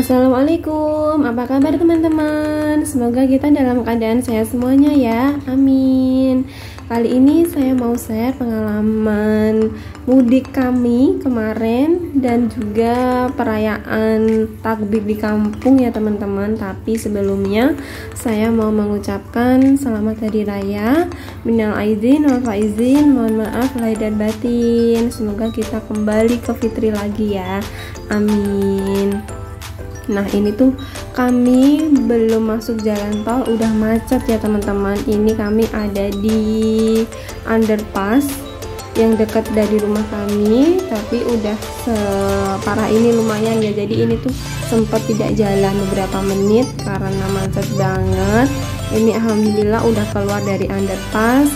Assalamualaikum, apa kabar teman-teman? Semoga kita dalam keadaan sehat semuanya ya, amin. Kali ini saya mau share pengalaman mudik kami kemarin dan juga perayaan takbir di kampung ya teman-teman. Tapi sebelumnya saya mau mengucapkan selamat hari raya, minal aidin wal faizin, mohon maaf lahir dan batin. Semoga kita kembali ke fitri lagi ya, amin. Nah ini tuh kami belum masuk jalan tol udah macet ya teman-teman. Ini kami ada di underpass yang dekat dari rumah kami, tapi udah separah ini lumayan ya. Jadi ini tuh sempat tidak jalan beberapa menit karena macet banget. Ini alhamdulillah udah keluar dari underpass.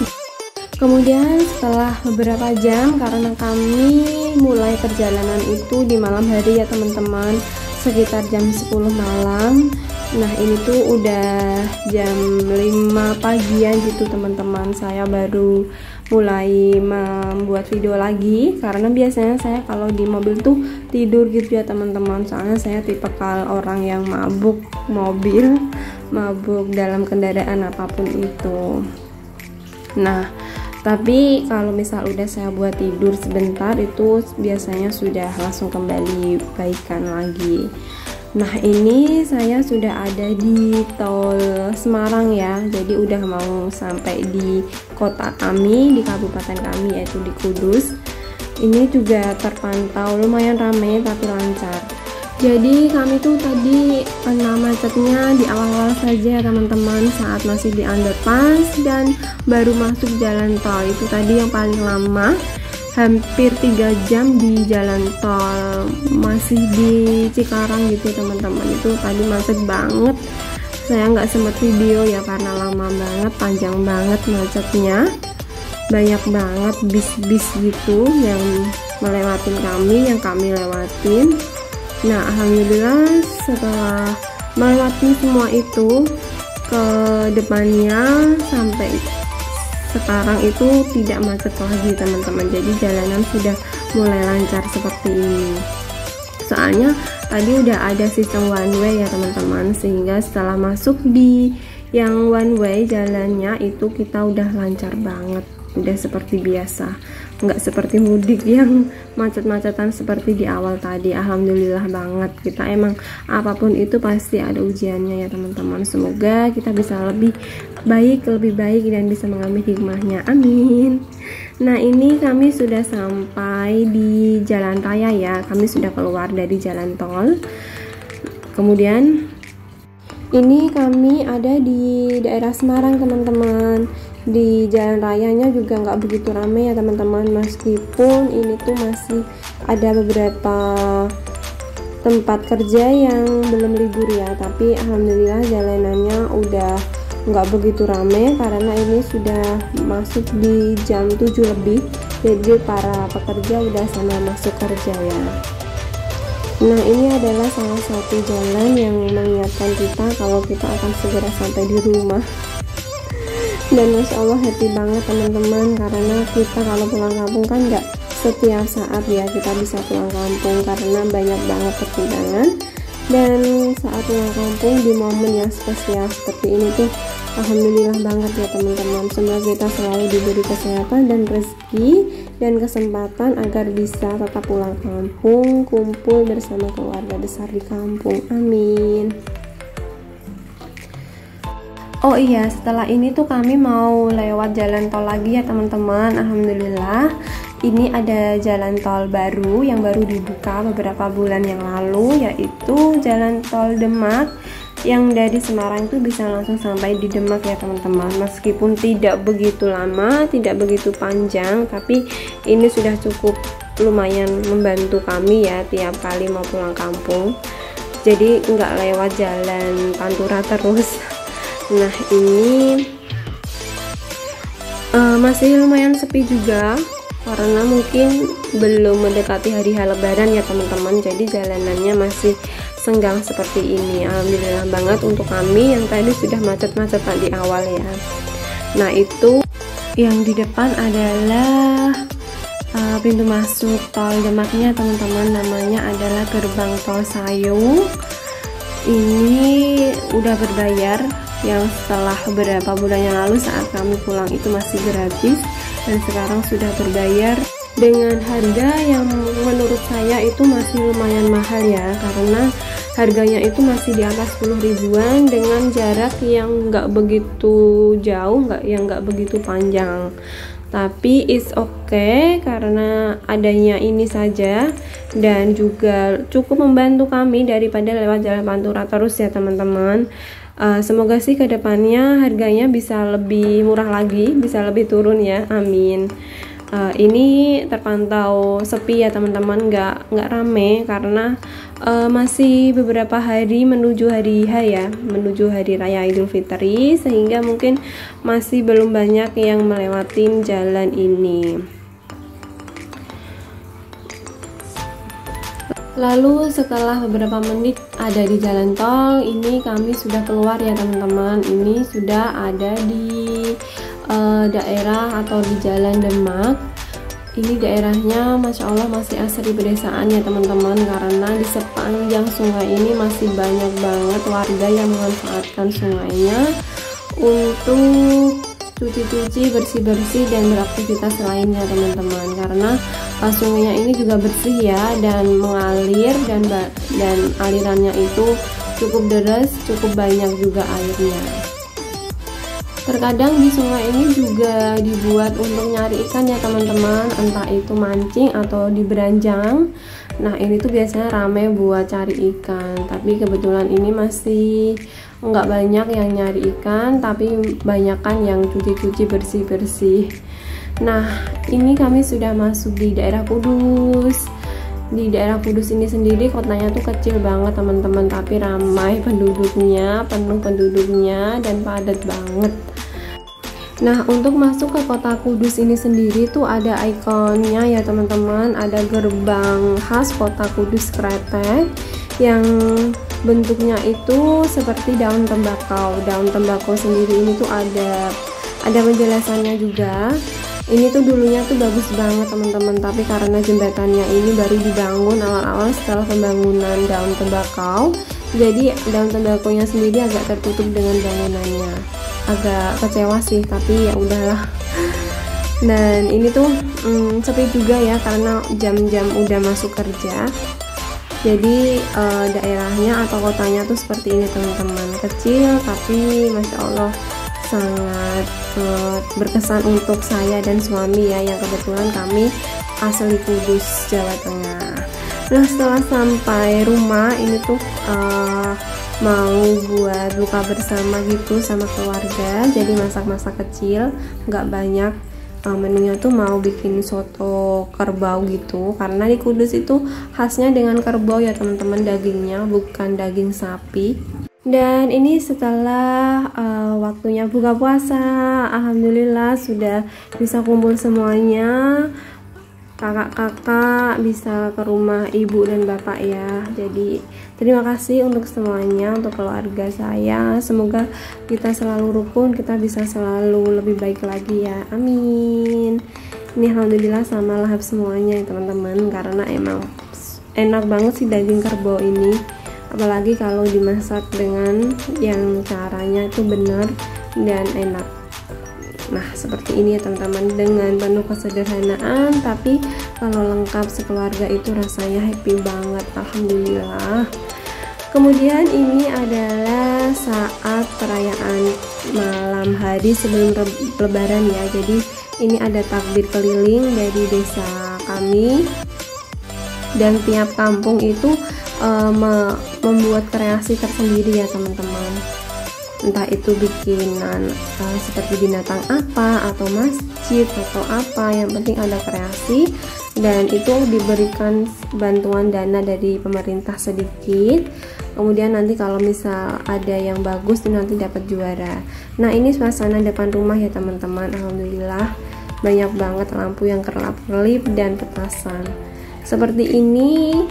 Kemudian setelah beberapa jam, karena kami mulai perjalanan itu di malam hari ya teman-teman, sekitar jam 10 malam. Nah ini tuh udah jam 5 pagian gitu teman-teman. Saya baru mulai membuat video lagi, karena biasanya saya kalau di mobil tuh tidur gitu ya teman-teman. Soalnya saya tipikal orang yang mabuk mobil, mabuk dalam kendaraan apapun itu. Nah tapi kalau misal udah saya buat tidur sebentar, itu biasanya sudah langsung kembali baikan lagi. Nah ini saya sudah ada di tol Semarang ya, jadi udah mau sampai di kota kami, di kabupaten kami yaitu di Kudus. Ini juga terpantau lumayan ramai tapi lancar. Jadi kami tuh tadi kena macetnya di awal-awal saja teman-teman, saat masih di underpass dan baru masuk jalan tol. Itu tadi yang paling lama, hampir 3 jam di jalan tol, masih di Cikarang gitu teman-teman. Itu tadi macet banget, saya nggak sempet video ya karena lama banget, panjang banget macetnya, banyak banget bis-bis gitu yang melewatin kami, yang kami lewatin. Nah alhamdulillah setelah melewati semua itu, ke depannya sampai sekarang itu tidak macet lagi teman-teman. Jadi jalanan sudah mulai lancar seperti ini. Soalnya tadi udah ada sistem one way ya teman-teman, sehingga setelah masuk di yang one way jalannya itu kita udah lancar banget, udah seperti biasa, nggak seperti mudik yang macet-macetan seperti di awal tadi. Alhamdulillah banget, kita emang apapun itu pasti ada ujiannya ya teman-teman. Semoga kita bisa lebih baik dan bisa mengambil hikmahnya, amin. Nah ini kami sudah sampai di jalan raya ya, kami sudah keluar dari jalan tol. Kemudian ini kami ada di daerah Semarang teman-teman. Di jalan rayanya juga nggak begitu ramai ya teman-teman, meskipun ini tuh masih ada beberapa tempat kerja yang belum libur ya, tapi alhamdulillah jalanannya udah nggak begitu ramai karena ini sudah masuk di jam 7 lebih, jadi para pekerja udah sana masuk kerja ya. Nah ini adalah salah satu jalan yang mengingatkan kita kalau kita akan segera sampai di rumah. Dan masya Allah happy banget teman-teman, karena kita kalau pulang kampung kan nggak setiap saat ya kita bisa pulang kampung, karena banyak banget pertimbangan. Dan saat pulang kampung di momen yang spesial seperti ini tuh alhamdulillah banget ya teman-teman. Semoga kita selalu diberi kesehatan dan rezeki dan kesempatan agar bisa tetap pulang kampung, kumpul bersama keluarga besar di kampung, amin. Oh iya, setelah ini tuh kami mau lewat jalan tol lagi ya teman-teman. Alhamdulillah ini ada jalan tol baru yang baru dibuka beberapa bulan yang lalu, yaitu jalan tol Demak, yang dari Semarang itu bisa langsung sampai di Demak ya teman-teman. Meskipun tidak begitu lama, tidak begitu panjang, tapi ini sudah cukup lumayan membantu kami ya tiap kali mau pulang kampung. Jadi nggak lewat jalan Pantura terus. Nah ini masih lumayan sepi juga karena mungkin belum mendekati hari Lebaran ya teman-teman, jadi jalanannya masih senggang seperti ini. Alhamdulillah banget untuk kami yang tadi sudah macet-macetan di awal ya. Nah itu yang di depan adalah pintu masuk tol Demaknya teman-teman, namanya adalah gerbang tol Sayung. ini udah berbayar, yang setelah beberapa bulan yang lalu saat kami pulang itu masih gratis, dan sekarang sudah berbayar dengan harga yang menurut saya itu masih lumayan mahal ya, karena harganya itu masih di atas 10 ribuan dengan jarak yang nggak begitu jauh, nggak begitu panjang. Tapi it's okay karena adanya ini saja, dan juga cukup membantu kami daripada lewat jalan Pantura terus ya teman-teman. Semoga sih kedepannya harganya bisa lebih murah lagi, bisa lebih turun ya, amin. Ini terpantau sepi ya teman-teman, nggak rame karena masih beberapa hari menuju hari H ya, menuju hari raya Idul Fitri, sehingga mungkin masih belum banyak yang melewatin jalan ini. Lalu setelah beberapa menit ada di jalan tol, ini kami sudah keluar ya teman-teman. Ini sudah ada di daerah atau di Jalan Demak. Ini daerahnya Masya Allah masih asri pedesaan ya teman-teman, karena di sepanjang sungai ini masih banyak banget warga yang memanfaatkan sungainya untuk cuci-cuci, bersih-bersih, dan beraktivitas lainnya teman-teman, karena sungainya ini juga bersih ya dan mengalir, dan alirannya itu cukup deras, cukup banyak juga airnya. Terkadang di sungai ini juga dibuat untuk nyari ikan ya teman-teman, entah itu mancing atau di beranjang. Nah ini tuh biasanya rame buat cari ikan, tapi kebetulan ini masih nggak banyak yang nyari ikan, tapi banyakan yang cuci-cuci, bersih-bersih. Nah ini kami sudah masuk di daerah Kudus. Di daerah Kudus ini sendiri kotanya tuh kecil banget teman-teman, tapi ramai penduduknya, penuh penduduknya, dan padat banget. Nah untuk masuk ke kota Kudus ini sendiri tuh ada ikonnya ya teman-teman, ada gerbang khas kota Kudus Kretek yang bentuknya itu seperti daun tembakau. Daun tembakau sendiri ini tuh ada penjelasannya juga. Ini tuh dulunya tuh bagus banget teman-teman, tapi karena jembatannya ini baru dibangun awal-awal setelah pembangunan daun tembakau, jadi daun tembakaunya sendiri agak tertutup dengan bangunannya. Agak kecewa sih, tapi ya udahlah. Dan ini tuh sepi juga ya karena jam-jam udah masuk kerja. Jadi daerahnya atau kotanya tuh seperti ini teman-teman, kecil tapi Masya Allah sangat berkesan untuk saya dan suami ya, yang kebetulan kami asli Kudus, Jawa Tengah. Nah setelah sampai rumah ini tuh mau buat buka bersama gitu sama keluarga, jadi masak-masak kecil, nggak banyak. Menunya tuh mau bikin soto kerbau gitu, karena di Kudus itu khasnya dengan kerbau ya teman-teman, dagingnya bukan daging sapi. Dan ini setelah waktunya buka puasa, alhamdulillah sudah bisa kumpul semuanya, kakak-kakak bisa ke rumah ibu dan bapak ya. Jadi terima kasih untuk semuanya, untuk keluarga saya. Semoga kita selalu rukun, kita bisa selalu lebih baik lagi ya, amin. Ini alhamdulillah sama lahap semuanya ya teman-teman, karena emang enak banget sih daging kerbau ini, apalagi kalau dimasak dengan yang caranya itu benar dan enak. Nah seperti ini ya teman-teman, dengan penuh kesederhanaan tapi kalau lengkap sekeluarga itu rasanya happy banget, alhamdulillah. Kemudian ini adalah saat perayaan malam hari sebelum lebaran ya, jadi ini ada takbir keliling dari desa kami, dan tiap kampung itu membuat kreasi tersendiri ya teman-teman, entah itu bikinan seperti binatang apa atau masjid atau apa, yang penting ada kreasi, dan itu diberikan bantuan dana dari pemerintah sedikit. Kemudian nanti kalau misal ada yang bagus itu nanti dapat juara. Nah ini suasana depan rumah ya teman-teman, alhamdulillah banyak banget lampu yang kerlap-kerlip dan petasan seperti ini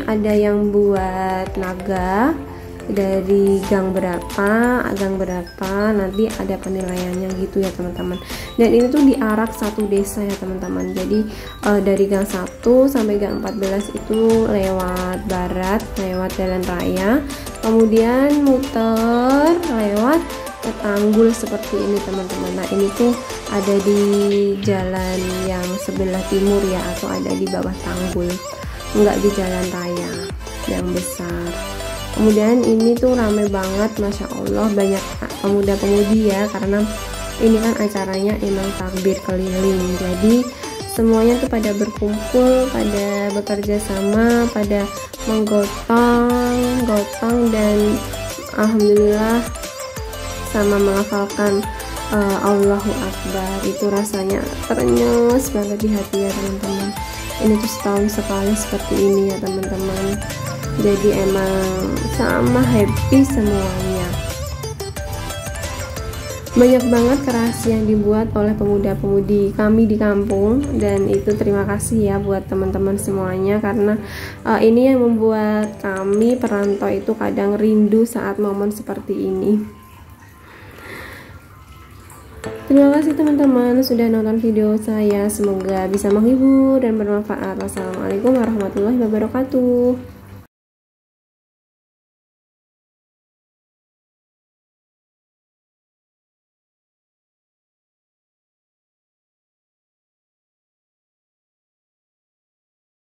ada yang buat naga, dari gang berapa nanti ada penilaiannya gitu ya teman-teman. Dan ini tuh diarak satu desa ya teman-teman. Jadi dari gang 1 sampai gang 14 itu lewat barat, lewat jalan raya, kemudian muter lewat ke Tanggul seperti ini teman-teman. Nah ini tuh ada di jalan yang sebelah timur ya, atau ada di bawah Tanggul, enggak di jalan raya yang besar. Kemudian ini tuh rame banget, masya Allah, banyak pemuda-pemudi ya, karena ini kan acaranya emang takbir keliling. Jadi semuanya tuh pada berkumpul, pada bekerja sama, pada menggotong dan alhamdulillah sama menghafalkan Allahu Akbar. Itu rasanya ternyos banget di hati ya teman-teman. Ini tuh setahun sekali seperti ini ya teman-teman. Jadi emang sama happy semuanya. Banyak banget kreasi yang dibuat oleh pemuda-pemudi kami di kampung, dan itu terima kasih ya buat teman-teman semuanya, karena ini yang membuat kami perantau itu kadang rindu saat momen seperti ini. Terima kasih teman-teman sudah nonton video saya, semoga bisa menghibur dan bermanfaat. Wassalamualaikum warahmatullahi wabarakatuh.